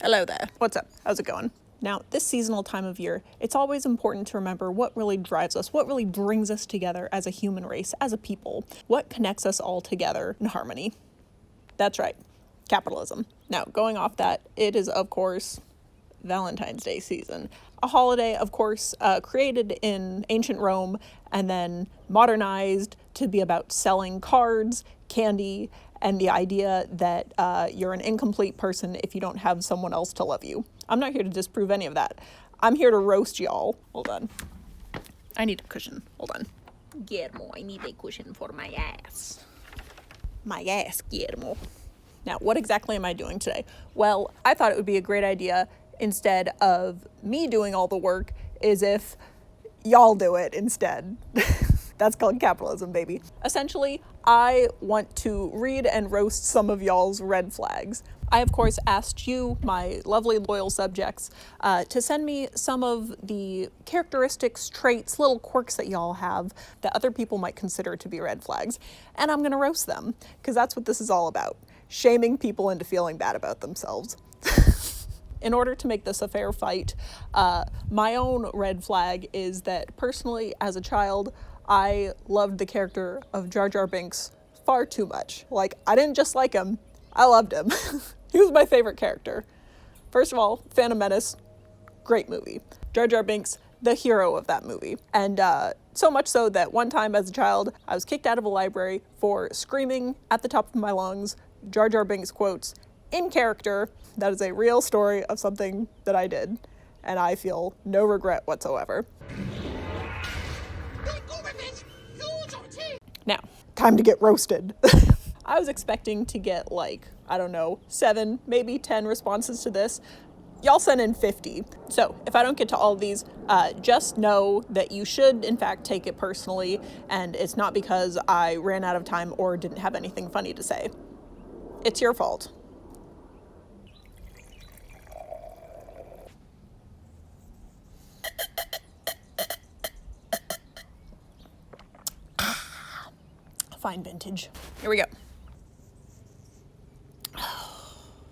Hello there. What's up? How's it going? Now, this seasonal time of year, it's always important to remember what really drives us, what really brings us together as a human race, as a people, what connects us all together in harmony. That's right, capitalism. Now, going off that, it is, of course, Valentine's Day season. A holiday, of course, created in ancient Rome and then modernized to be about selling cards, candy, and the idea that you're an incomplete person if you don't have someone else to love you. I'm not here to disprove any of that. I'm here to roast y'all. Hold on. I need a cushion. Hold on. Guillermo, I need a cushion for my ass. My ass, Guillermo. Now, what exactly am I doing today? Well, I thought it would be a great idea, instead of me doing all the work, is if y'all do it instead. That's called capitalism, baby. Essentially, I want to read and roast some of y'all's red flags. I, of course, asked you, my lovely loyal subjects, to send me some of the characteristics, traits, little quirks that y'all have that other people might consider to be red flags. And I'm gonna roast them, because that's what this is all about. Shaming people into feeling bad about themselves. In order to make this a fair fight, my own red flag is that personally, as a child, I loved the character of Jar Jar Binks far too much. Like, I didn't just like him, I loved him. He was my favorite character. First of all, Phantom Menace, great movie. Jar Jar Binks, the hero of that movie. And so much so that one time as a child, I was kicked out of a library for screaming at the top of my lungs Jar Jar Binks quotes in character. That is a real story of something that I did, and I feel no regret whatsoever. Now, time to get roasted. I was expecting to get 7, maybe 10 responses to this. Y'all sent in 50. So if I don't get to all of these, just know that you should, in fact, take it personally, and it's not because I ran out of time or didn't have anything funny to say. It's your fault. Fine vintage. Here we go.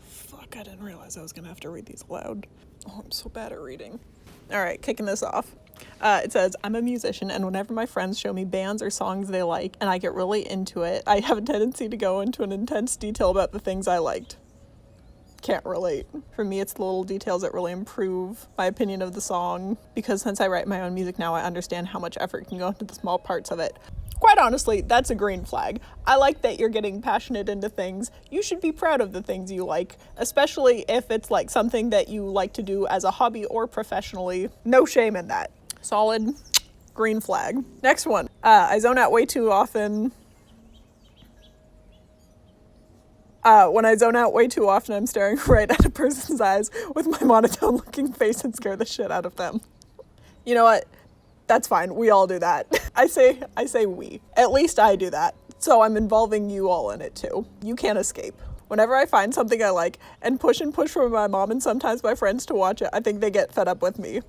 Fuck, I didn't realize I was gonna have to read these aloud. Oh, I'm so bad at reading. All right, kicking this off. It says, I'm a musician, and whenever my friends show me bands or songs they like, and I get really into it, I have a tendency to go into an intense detail about the things I liked. Can't relate. For me, it's the little details that really improve my opinion of the song, because since I write my own music now, I understand how much effort can go into the small parts of it. Quite honestly, that's a green flag. I like that you're getting passionate into things. You should be proud of the things you like, especially if it's like something that you like to do as a hobby or professionally. No shame in that. Solid green flag. Next one. I zone out way too often. When I zone out way too often, I'm staring right at a person's eyes with my monotone looking face and scare the shit out of them. You know what? That's fine. We all do that. I say we. At least I do that. So I'm involving you all in it too. You can't escape. Whenever I find something I like and push for my mom and sometimes my friends to watch it, I think they get fed up with me.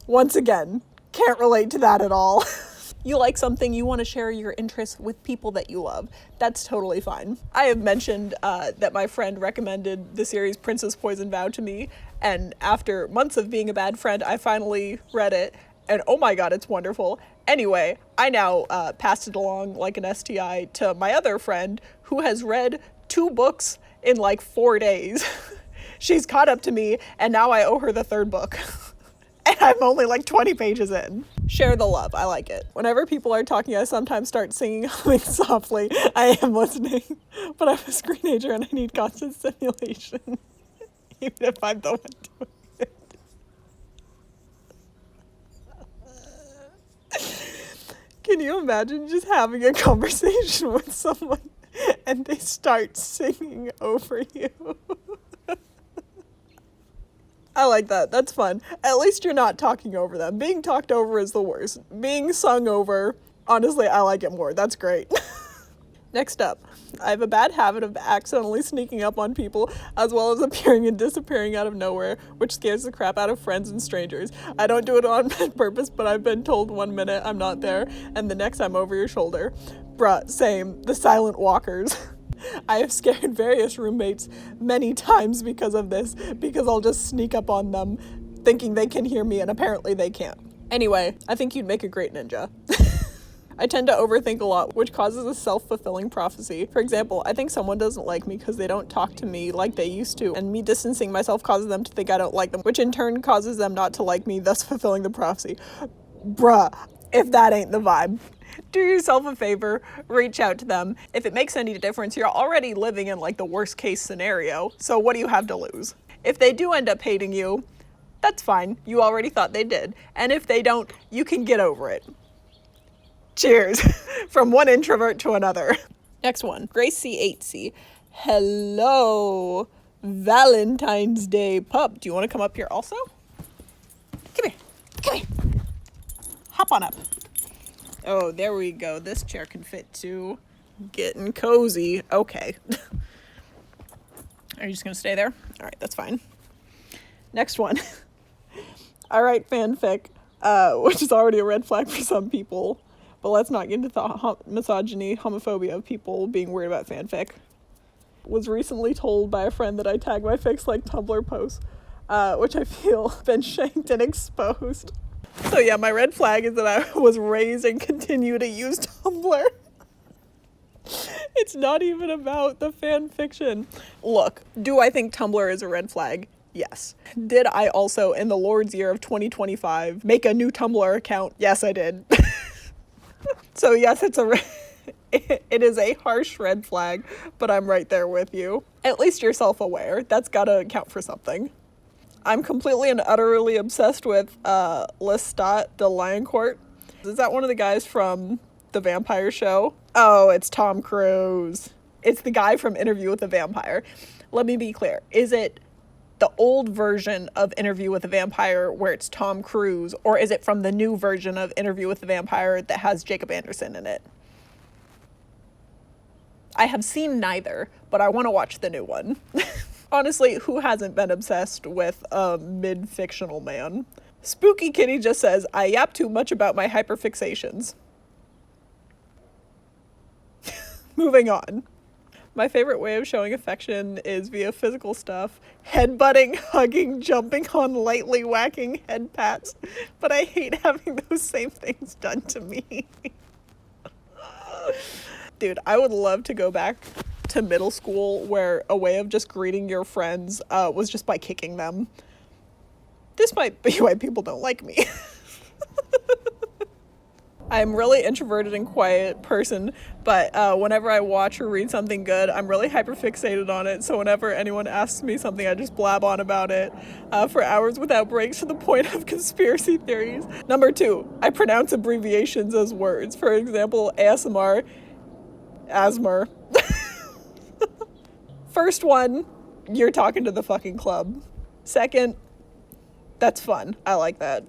Once again, can't relate to that at all. You like something, you want to share your interests with people that you love. That's totally fine. I have mentioned that my friend recommended the series Princess Poison Vow to me, and after months of being a bad friend, I finally read it. And oh my god, it's wonderful. Anyway, I now passed it along like an STI to my other friend who has read 2 books in 4 days. She's caught up to me, and now I owe her the 3rd book. And I'm only 20 pages in. Share the love, I like it. Whenever people are talking, I sometimes start singing softly. I am listening, but I'm a screenager and I need constant stimulation. Even if I'm the one doing it. Can you imagine just having a conversation with someone and they start singing over you? I like that. That's fun. At least you're not talking over them. Being talked over is the worst. Being sung over, honestly, I like it more. That's great. Next up, I have a bad habit of accidentally sneaking up on people, as well as appearing and disappearing out of nowhere, which scares the crap out of friends and strangers. I don't do it on purpose, but I've been told one minute I'm not there, and the next I'm over your shoulder. Bruh, same. The silent walkers. I have scared various roommates many times because of this, because I'll just sneak up on them thinking they can hear me, and apparently they can't. Anyway, I think you'd make a great ninja. I tend to overthink a lot, which causes a self-fulfilling prophecy. For example, I think someone doesn't like me because they don't talk to me like they used to, and me distancing myself causes them to think I don't like them, which in turn causes them not to like me, thus fulfilling the prophecy. Bruh, if that ain't the vibe. Do yourself a favor, reach out to them. If it makes any difference, you're already living in like the worst case scenario, so what do you have to lose? If they do end up hating you, that's fine, you already thought they did. And if they don't, you can get over it. Cheers. From one introvert to another. Next one, Grace C8C. Hello, Valentine's Day pup. Do you want to come up here also? Come here, come here. Hop on up. Oh, there we go. This chair can fit too. Getting cozy. Okay. Are you just gonna stay there? All right, that's fine. Next one. I write fanfic, which is already a red flag for some people. But let's not get into the misogyny, homophobia of people being weird about fanfic. Was recently told by a friend that I tag my fics like Tumblr posts, which I feel been shanked and exposed. So yeah, my red flag is that I was raised and continue to use Tumblr. It's not even about the fan fiction. Look, do I think Tumblr is a red flag? Yes. Did I also, in the Lord's year of 2025, make a new Tumblr account? Yes, I did. So yes, it is a harsh red flag, but I'm right there with you. At least you're self-aware. That's gotta count for something. I'm completely and utterly obsessed with Lestat de Lioncourt. Is that one of the guys from the vampire show? Oh, it's Tom Cruise. It's the guy from Interview with the Vampire. Let me be clear. Is it the old version of Interview with the Vampire where it's Tom Cruise, or is it from the new version of Interview with the Vampire that has Jacob Anderson in it? I have seen neither, but I want to watch the new one. Honestly, who hasn't been obsessed with a mid-fictional man? Spooky Kitty just says, I yap too much about my hyperfixations. Moving on. My favorite way of showing affection is via physical stuff. Headbutting, hugging, jumping on lightly whacking head pats. But I hate having those same things done to me. Dude, I would love to go back to middle school where a way of just greeting your friends was just by kicking them. This might be why people don't like me. I'm really introverted and quiet person, but whenever I watch or read something good, I'm really hyperfixated on it. So whenever anyone asks me something, I just blab on about it for hours without breaks to the point of conspiracy theories. Number 2, I pronounce abbreviations as words. For example, ASMR, ASMR. First one, you're talking to the fucking club. Second, that's fun. I like that.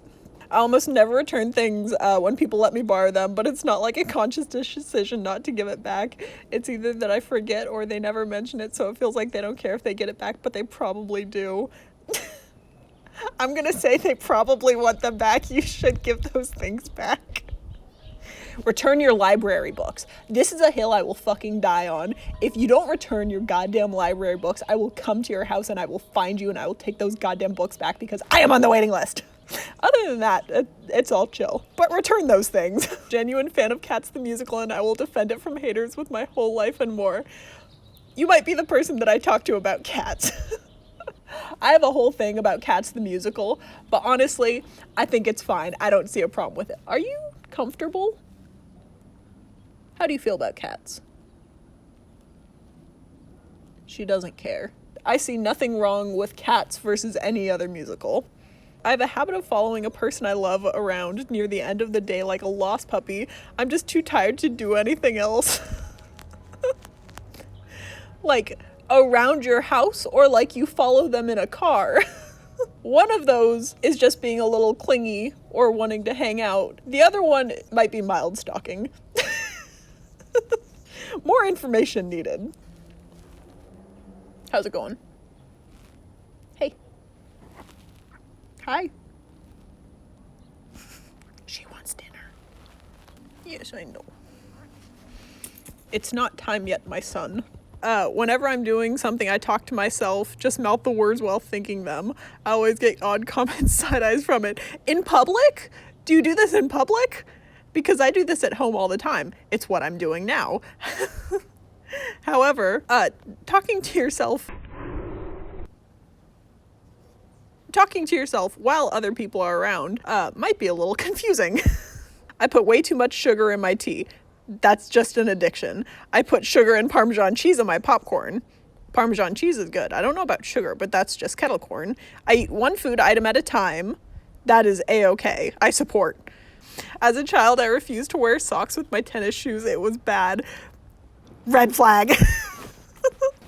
I almost never return things when people let me borrow them, but it's not like a conscious decision not to give it back. It's either that I forget or they never mention it, so it feels like they don't care if they get it back, but they probably do. I'm gonna say they probably want them back. You should give those things back. Return your library books. This is a hill I will fucking die on. If you don't return your goddamn library books, I will come to your house and I will find you and I will take those goddamn books back because I am on the waiting list. Other than that, it's all chill. But return those things. Genuine fan of Cats the Musical, and I will defend it from haters with my whole life and more. You might be the person that I talk to about Cats. I have a whole thing about Cats the Musical, but honestly, I think it's fine. I don't see a problem with it. Are you comfortable? How do you feel about Cats? She doesn't care. I see nothing wrong with Cats versus any other musical. I have a habit of following a person I love around near the end of the day like a lost puppy. I'm just too tired to do anything else. Like, around your house, or like you follow them in a car. One of those is just being a little clingy or wanting to hang out. The other one might be mild stalking. More information needed. How's it going? Hey. Hi. She wants dinner. Yes, I know. It's not time yet, my son. Whenever I'm doing something, I talk to myself, just mouth the words while thinking them. I always get odd comments, side eyes from it. In public? Do you do this in public? Because I do this at home all the time. It's what I'm doing now. However, talking to yourself while other people are around might be a little confusing. I put way too much sugar in my tea. That's just an addiction. I put sugar and Parmesan cheese in my popcorn. Parmesan cheese is good. I don't know about sugar, but that's just kettle corn. I eat one food item at a time. That is a-okay. I support. As a child, I refused to wear socks with my tennis shoes. It was bad. Red flag.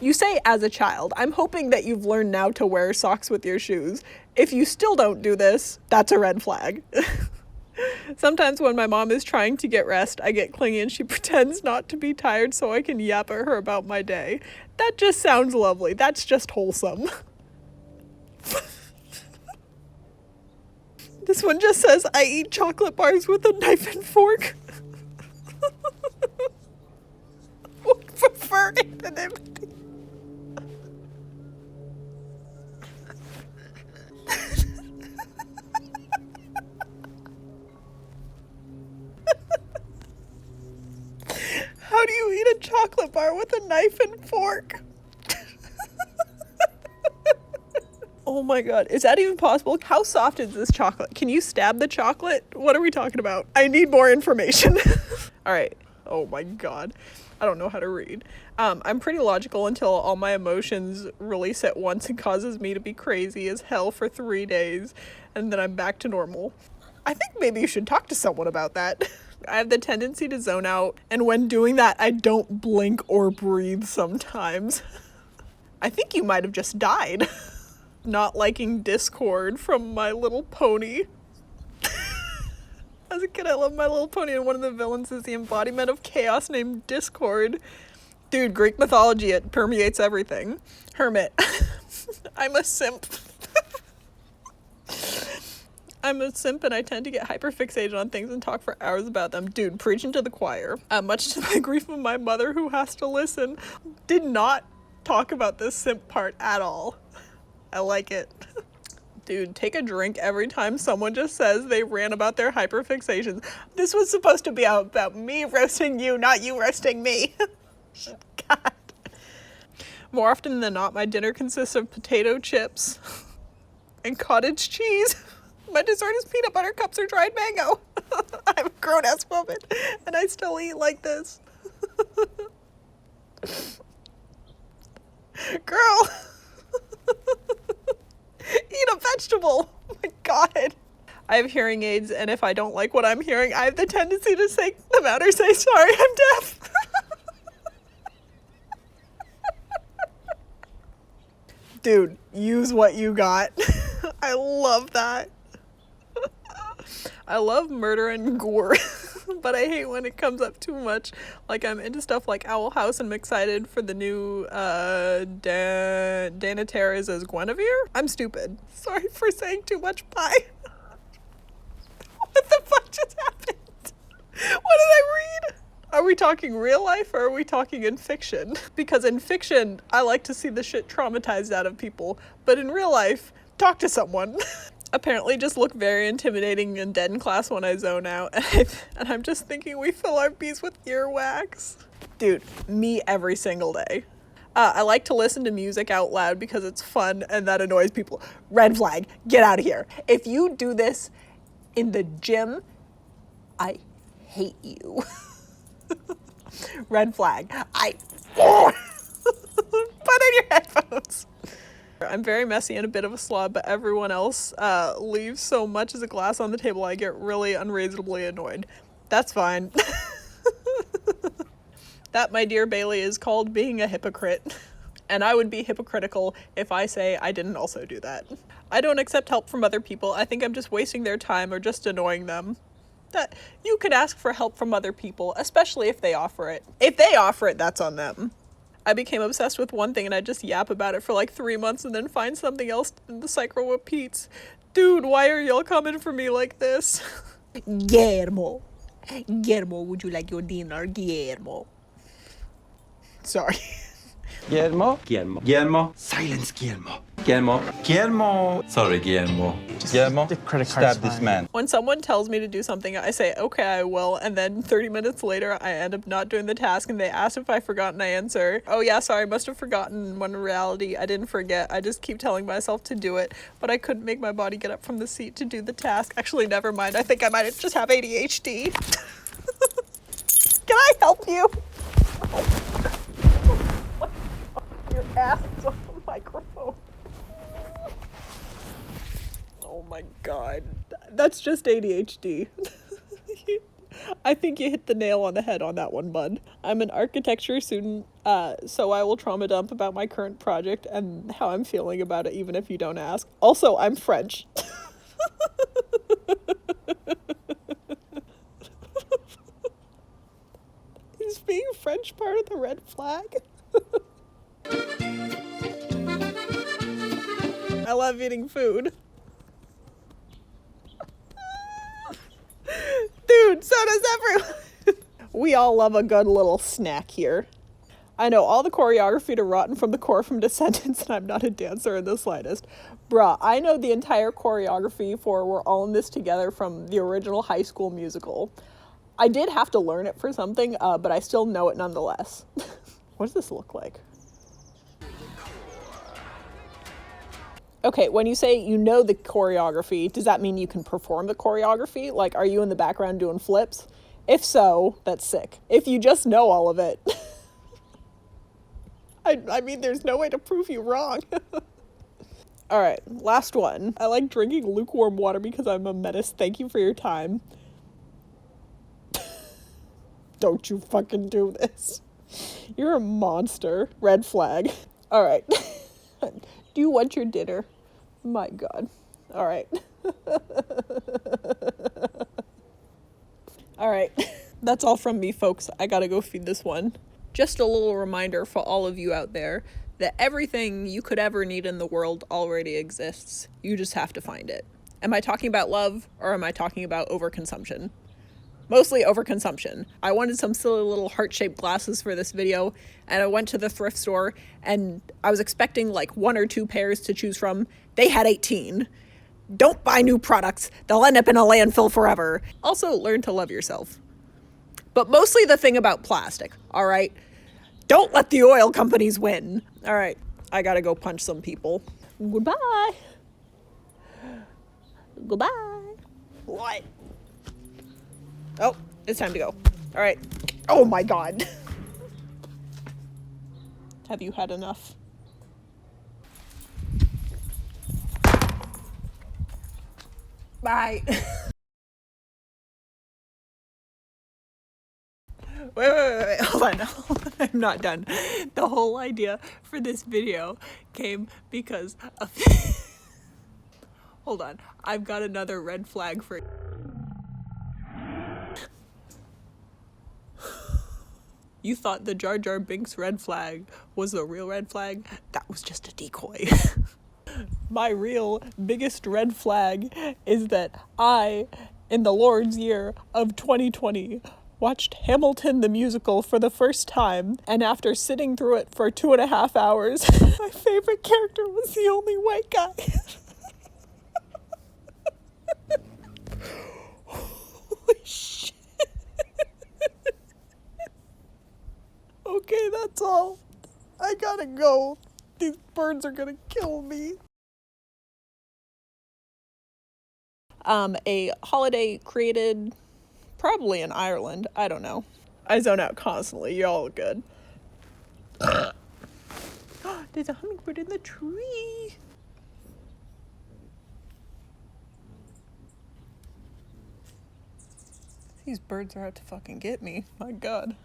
You say as a child. I'm hoping that you've learned now to wear socks with your shoes. If you still don't do this, that's a red flag. Sometimes when my mom is trying to get rest, I get clingy and she pretends not to be tired so I can yap at her about my day. That just sounds lovely. That's just wholesome. This one just says, I eat chocolate bars with a knife and fork. Would prefer anonymity. How do you eat a chocolate bar with a knife and fork? Oh my god, is that even possible? How soft is this chocolate? Can you stab the chocolate? What are we talking about? I need more information. All right. Oh my god. I don't know how to read. I'm pretty logical until all my emotions release at once and causes me to be crazy as hell for 3 days, and then I'm back to normal. I think maybe you should talk to someone about that. I have the tendency to zone out, and when doing that, I don't blink or breathe sometimes. I think you might have just died. Not liking Discord from My Little Pony. As a kid, I loved My Little Pony, and one of the villains is the embodiment of chaos named Discord. Dude, Greek mythology, it permeates everything. Hermit. I'm a simp. I'm a simp and I tend to get hyperfixated on things and talk for hours about them. Dude, preaching to the choir. Much to the grief of my mother who has to listen, did not talk about this simp part at all. I like it. Dude, take a drink every time someone just says they ran about their hyperfixations. This was supposed to be about me roasting you, not you roasting me. God. More often than not, my dinner consists of potato chips and cottage cheese. My dessert is peanut butter cups or dried mango. I'm a grown-ass woman, and I still eat like this. Girl. Eat a vegetable. Oh my god. I have hearing aids, and if I don't like what I'm hearing, I have the tendency to take them out or say, sorry, I'm deaf. Dude, use what you got. I love that. I love murder and gore, but I hate when it comes up too much. Like, I'm into stuff like Owl House, and I'm excited for the new Dana Terrace as Guinevere. I'm stupid. Sorry for saying too much pie. What the fuck just happened? What did I read? Are we talking real life or are we talking in fiction? Because in fiction, I like to see the shit traumatized out of people, but in real life, talk to someone. Apparently just look very intimidating and dead in class when I zone out, and I'm just thinking we fill our bees with earwax. Dude, me every single day. I like to listen to music out loud because it's fun and that annoys people. Red flag, get out of here. If you do this in the gym, I hate you. Red flag. Put in your headphones. I'm very messy and a bit of a slob, but everyone else leaves so much as a glass on the table I get really unreasonably annoyed. That's fine. That, my dear Bailey, is called being a hypocrite. And I would be hypocritical if I say I didn't also do that. I don't accept help from other people. I think I'm just wasting their time or just annoying them. That you could ask for help from other people, especially if they offer it. If they offer it, that's on them. I became obsessed with one thing and I just yap about it for like 3 months and then find something else and the cycle repeats. Dude, why are y'all coming for me like this? Guillermo, would you like your dinner, Guillermo? Sorry. Guillermo? Guillermo. Guillermo. Silence, Guillermo. Guillermo. Guillermo. Sorry, Guillermo. Guillermo, The credit stab card's this fine. man. When someone tells me to do something, I say, okay, I will, and then 30 minutes later, I end up not doing the task, and they ask if I forgot, and I answer, oh yeah, sorry, I must have forgotten, when in reality, I didn't forget. I just keep telling myself to do it, but I couldn't make my body get up from the seat to do the task. Actually, never mind, I think I might just have ADHD. Can I help you? Your ass is on the microphone. Oh my god. That's just ADHD. I think you hit the nail on the head on that one, bud. I'm an architecture student, so I will trauma dump about my current project and how I'm feeling about it, even if you don't ask. Also, I'm French. Is being French part of the red flag? I love eating food. Dude, so does everyone. We all love a good little snack here. I know all the choreography to Rotten from the Core from Descendants, and I'm not a dancer in the slightest. Bruh, I know the entire choreography for We're All in This Together from the original High School Musical. I did have to learn it for something, but I still know it nonetheless. What does this look like? Okay, when you say you know the choreography, does that mean you can perform the choreography? Like, are you in the background doing flips? If so, that's sick. If you just know all of it, I mean, there's no way to prove you wrong. All right, last one. I like drinking lukewarm water because I'm a menace. Thank you for your time. Don't you fucking do this. You're a monster. Red flag. All right. Do you want your dinner? My God. All right. All right. That's all from me, folks. I gotta go feed this one. Just a little reminder for all of you out there that everything you could ever need in the world already exists. You just have to find it. Am I talking about love, or am I talking about overconsumption? Mostly overconsumption. I wanted some silly little heart-shaped glasses for this video, and I went to the thrift store, and I was expecting like 1 or 2 pairs to choose from. They had 18. Don't buy new products. They'll end up in a landfill forever. Also, learn to love yourself. But mostly the thing about plastic, all right? Don't let the oil companies win. All right, I gotta go punch some people. Goodbye. Goodbye. What? Oh, it's time to go. All right. Oh my God. Have you had enough? Bye. Wait, hold on. I'm not done. The whole idea for this video came because of... Hold on. I've got another red flag for... You thought the Jar Jar Binks red flag was the real red flag? That was just a decoy. My real biggest red flag is that I, in the Lord's year of 2020, watched Hamilton the musical for the first time, and after sitting through it for 2.5 hours, my favorite character was the only white guy. Holy shit. Okay, that's all. I gotta go. These birds are gonna kill me. A holiday created probably in Ireland. I don't know. I zone out constantly. Y'all are good. There's a hummingbird in the tree. These birds are out to fucking get me. My God.